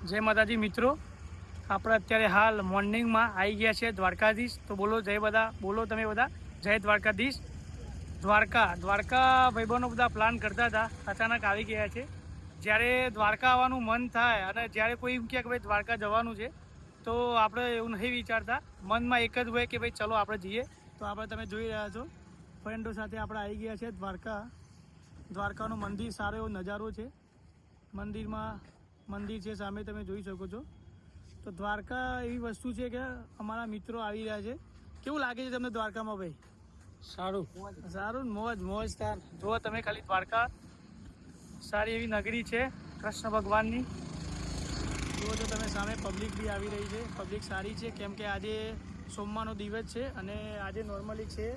જય માતાજી મિત્રો, આપણે અત્યારે હાલ મોર્નિંગમાં આવી ગયા છે દ્વારકાધીશ. તો બોલો જય બધા, બોલો તમે બધા જય દ્વારકાધીશ. દ્વારકા ભાઈબંધો બધા પ્લાન કરતા હતા, અચાનક આવી ગયા છે. જ્યારે દ્વારકા આવવાનું મન થાય અને જ્યારે કોઈ એમ કહે કે ભાઈ દ્વારકા જવાનું છે, તો આપણે એવું નહીં વિચારતા, મનમાં એક જ હોય કે ભાઈ ચલો આપણે જઈએ. તો આપણે તમે જોઈ રહ્યા છો ફ્રેન્ડો સાથે આપણે આવી ગયા છે દ્વારકાનું મંદિર, સારો એવો નજારો છે. મંદિર છે સામે, તમે જોઈ શકો છો. તો દ્વારકા એવી વસ્તુ છે કે અમારા મિત્રો આવી રહ્યા છે. કેવું લાગે છે તમને દ્વારકામાં ભાઈ? સારું, મોજ તાર. જુઓ તમે ખાલી, દ્વારકા સારી એવી નગરી છે કૃષ્ણ ભગવાનની. જુઓ તો તમે સામે પબ્લિક બી આવી રહી છે. પબ્લિક સારી છે કેમ કે આજે સોમવારનો દિવસ છે અને આજે નોર્મલી છે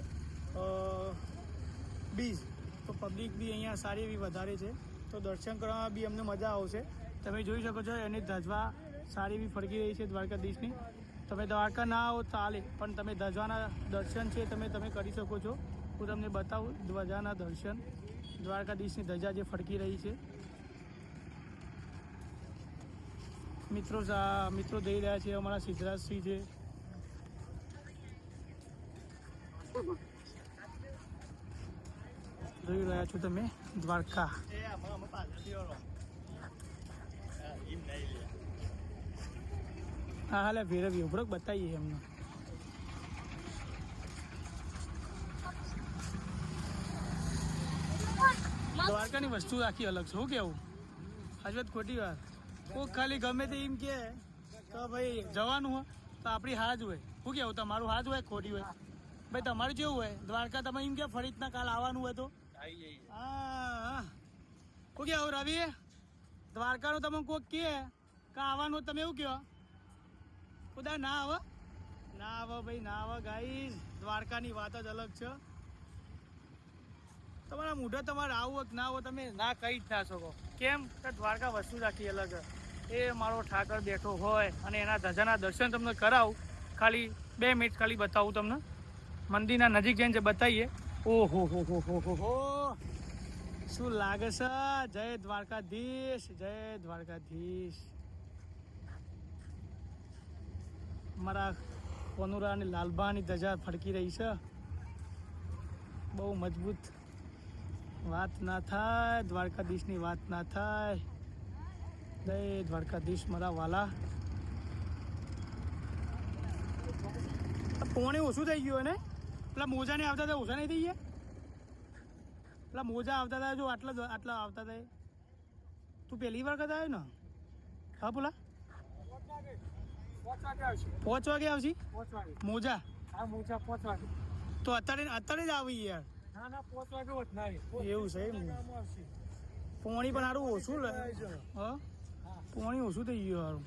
બીજ. તો પબ્લિક બી અહીંયા સારી એવી વધારે છે. તો દર્શન કરવામાં બી અમને મજા આવશે. તમે જોઈ શકો છો એની ધજવા સારી એવી ફરકી રહી છે દ્વારકાધીશની. તમે દ્વારકા ના આવો ચાલે, પણ તમે ધજાના દર્શન છે તમે કરી શકો છો. હું તમને બતાવું ધ્વજાના દર્શન, દ્વારકાધીશની ધજા જે ફરકી રહી છે. મિત્રો જઈ રહ્યા છે, અમારા સિદ્ધરાજસિંહ છે. જોઈ રહ્યા છો તમે દ્વારકા. હા હાલે ભેરવી ઉભરક બતાવીએ એમને. દ્વારકાની વસ્તુ આખી અલગ છે. શું કેવું હજવત ખોટી વાત? કોઈ ખાલી ગમે તે એમ કે ભાઈ જવાનું હોય તો આપણી હાજ હોય. શું કેવું તમારું હાજ હોય ખોટી હોય? ભાઈ તમારું કેવું હોય? દ્વારકા તમે એમ કે ફરી રીતના કાલ આવવાનું હોય તો હા શું કેવું રવિ? દ્વારકાનું તમે કોઈક કે આવવાનું તમે એવું કહો, ખુદા ના આવે ભાઈ, ના આવે ગાઈસ. દ્વારકાની વાત જ અલગ છે. તમારા મૂઢે તમારે આવું હોય કે ના હોય, તમે ના કહી જ ના શકો. કેમ કે દ્વારકા વસ્તુ જ આખી અલગ. એ મારો ઠાકર બેઠો હોય અને એના ધજાના દર્શન તમને કરાવું. ખાલી 2 મિનિટ ખાલી બતાવું તમને. મંદિરના નજીક જઈને બતાવીએ. ઓહો હો, શું લાગે છે? જય દ્વારકાધીશ, જય દ્વારકાધીશ. મારા કોનુરા અને લાલબાની ધજા ફરકી રહી છે. બહુ મજબૂત. વાત ના થાય દ્વારકાધીશની, વાત ના થાય. જય દ્વારકાધીશ મારા વાલા. પોણી ઓછું થઈ ગયું ને? પેલા મોજા ને આવતા હતા ઓછા નહીં થઈ ગયા? પેલા મોજા આવતા હતા જો આટલા આવતા હતા. તું પહેલી વાર કદાચ આવ્યો ને? હા બોલા 5 વાગે આવશે મોજા. તો અત્યારે જ આવી યાર. એવું છે એમ? પોણી પણ સારું ઓછું લે. હા પોણી ઓછું થઈ ગયું સારું.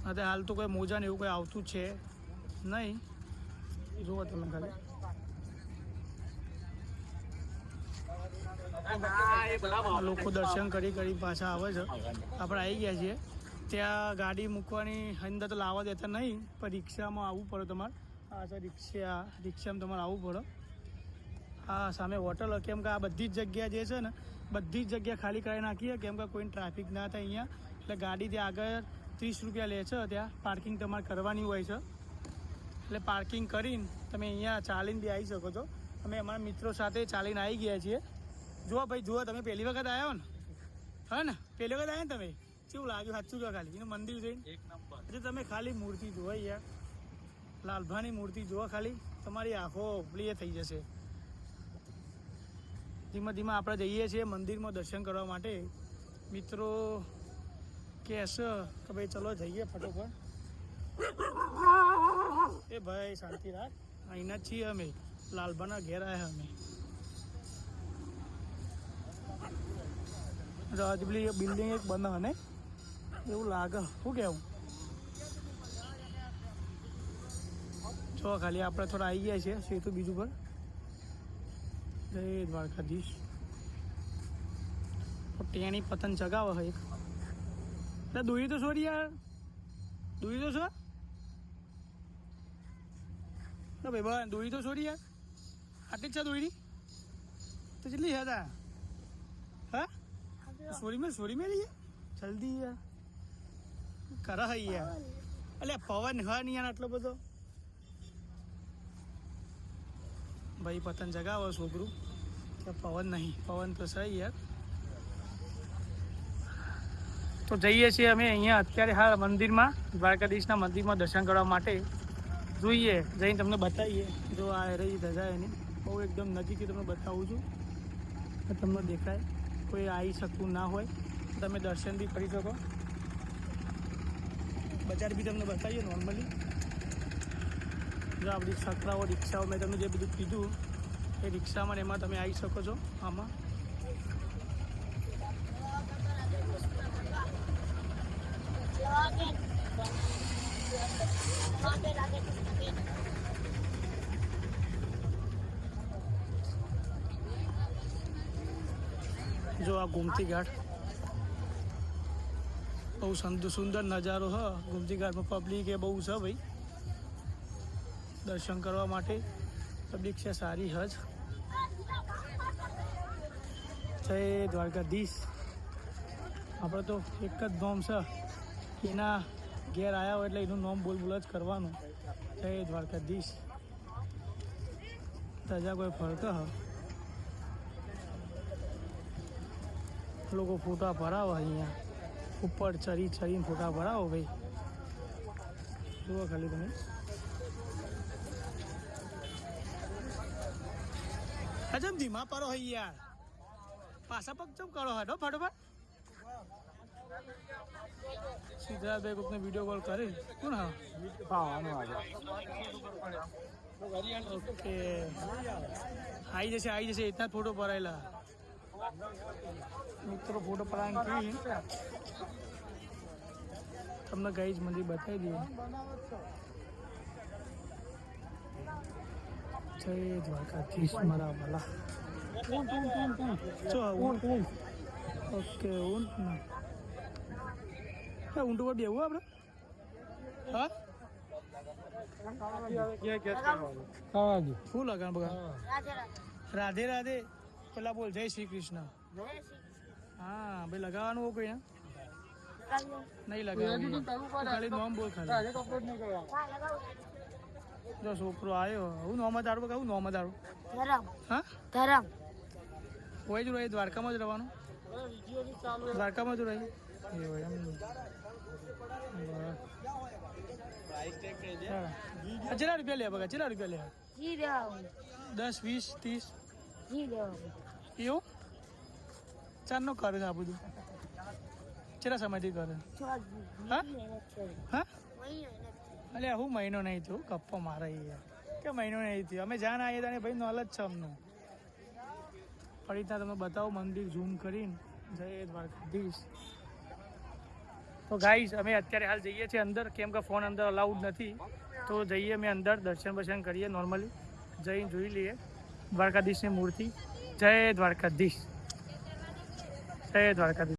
હા હાલ તો કોઈ મોજા ને એવું કોઈ આવતું છે નહીં. જુઓ તમે ખાલી. લોકો દર્શન કરી પાછા આવે છે. આપણે આવી ગયા છીએ. ત્યાં ગાડી મૂકવાની અંદર તો લાવવા દેતા નહીં, પણ રિક્ષામાં આવવું પડે તમારે. આ છે રિક્ષામાં તમારે આવવું પડે. હા સામે હોટલ, કેમ કે આ બધી જ જગ્યા જે છે ને, બધી જ જગ્યા ખાલી કરી નાખીએ કેમ કે કોઈ ટ્રાફિક ના થાય અહીંયા. એટલે ગાડી ત્યાં આગળ 30 રૂપિયા લે છે. ત્યાં પાર્કિંગ તમારે કરવાની હોય છે. એટલે પાર્કિંગ કરીને તમે અહીંયા ચાલીને બી આવી શકો છો. અમે અમારા મિત્રો સાથે ચાલીને આવી ગયા છીએ. જુઓ ભાઈ, જુઓ તમે પહેલી વખત આવ્યો ને? હા ને, પહેલી વખત આવ્યા ને તમે? કેવું લાગ્યું સાચું કહો? ખાલી એનું મંદિર જોઈને એક નંબર. એટલે તમે ખાલી મૂર્તિ જુઓ યાર, લાલભાની મૂર્તિ જુઓ ખાલી, તમારી આંખો પ્રિય થઈ જશે. ધીમે ધીમે આપણે જઈએ છીએ મંદિરમાં દર્શન કરવા માટે. મિત્રો કહેશે કે ભાઈ ચલો જઈએ ફટોફટ. એ ભાઈ શાંતિ રાખ, અહીંના જ છીએ અમે, લાલભાના ઘેર આવ્યા અમે. રાજબલી બિલ્ડિંગ એક બને ને એવું લાગે. શું કેવું? જો ખાલી આપણે થોડા આવી ગયા છીએ સેતુ બીજું પર. જય દ્વારકાધીશ. ટેણી પતંગ ચગાવે છે એક. એટલે દોરી તો છોડી યાર, દોરી તો છો ભાઈ બા, દોરી તો છોડી યાર. આટલી જ છે દોરી તો કેટલી હતા? હા સોરી મેં લઈએ જલ્દી યાર કરા હઈ યાર અલ્યા પવન હ નહીં યાર આટલો બધો ભાઈ પતંગ જગાવો છોકરું કે પવન નહીં પવન તો સહી યાર તો જઈએ છીએ અમે અહીંયા અત્યારે હાલ મંદિરમાં દ્વારકાધીશના મંદિરમાં દર્શન કરવા માટે જોઈએ જઈને તમને બતાવીએ જો આ રહી ધજા એની બહુ એકદમ નજીકથી તમને બતાવું છું તમને દેખાય કોઈ આવી શકતું ના હોય તમે દર્શન બી કરી શકો બજાર બી તમને બતાવીએ નોર્મલી જો આ બધી છકરાઓ રિક્ષાઓ મેં તમને જે બધું કીધું એ રિક્ષામાં એમાં તમે આવી શકો છો આમાં જો આ ગોમતી ઘાટ બહુ સુંદર નજારો હ ગોમતી ઘાટમાં પબ્લિક એ બહુ છે ભાઈ દર્શન કરવા માટે પબ્લિક છે સારી હજ જય દ્વારકાધીશ આપણે તો એક જ નોમ છે એના ઘેર આવ્યા હોય એટલે એનું નોમ બોલ જ કરવાનું જય દ્વારકાધીશ તજા કોઈ ફરક હ લોકો ફોટા ભરાવો અહીંયા ઉપર ચરીને ફોટા ભરાવો ભાઈ જુઓ ખાલી તમે અજમ ધીમા પારો હોય યાર પાછા પગ ચમ કરો હડો ફટોફટ સિદ્ધરાજભાઈ કોકને વિડીયો કોલ કરે કોણ હા ઓકે આવી જશે એટલા ફોટો પડાયેલા મિત્રો ફોટો પડાવી તમને ગાઈઝ મંદિર બતાવી દઈએ જય દ્વારકાધીશ મારા વાલા ઓકે ઊંટ ઊંટ ઉપર બેવું આપણે હા શું લગાણ બગા રાધે રાધે પેલા બોલ જય શ્રી કૃષ્ણ હા ભાઈ લગાવવાનું હોય કોઈ નહીં લગાવવાનું ખાલી નોમ બોલ ખાલી જો છોકરો આવ્યો હું નોમ તારું કહું નોમ તારું હા ધરમ હોય જ રહી દ્વારકામાં જ રહેવાનું દ્વારકામાં જ રહી કેટલા રૂપિયા લે બગા કેટલા રૂપિયા લે 10 20 30 એવું ચારનો કરે છે આ બધું કેટલા સમયથી કરે હા હા અલે હું મહિનો નહીં થયો ગપ્પો મારે યાર કે મહિનો નહીં થયો અમે જાણ આવીએ તને ભાઈ નોલેજ છે અમને ફરી ત્યાં તમે બતાવો મંદિર ઝૂમ કરીને જય દ્વારકાધીશ તો ગાઈસ અમે અત્યારે હાલ જઈએ છીએ અંદર કેમ કે ફોન અંદર અલાઉડ નથી તો જઈએ અમે અંદર દર્શન કરીએ નોર્મલી જઈને જોઈ લઈએ દ્વારકાધીશની મૂર્તિ જય દ્વારકાધીશ જય દ્વારકાધીશ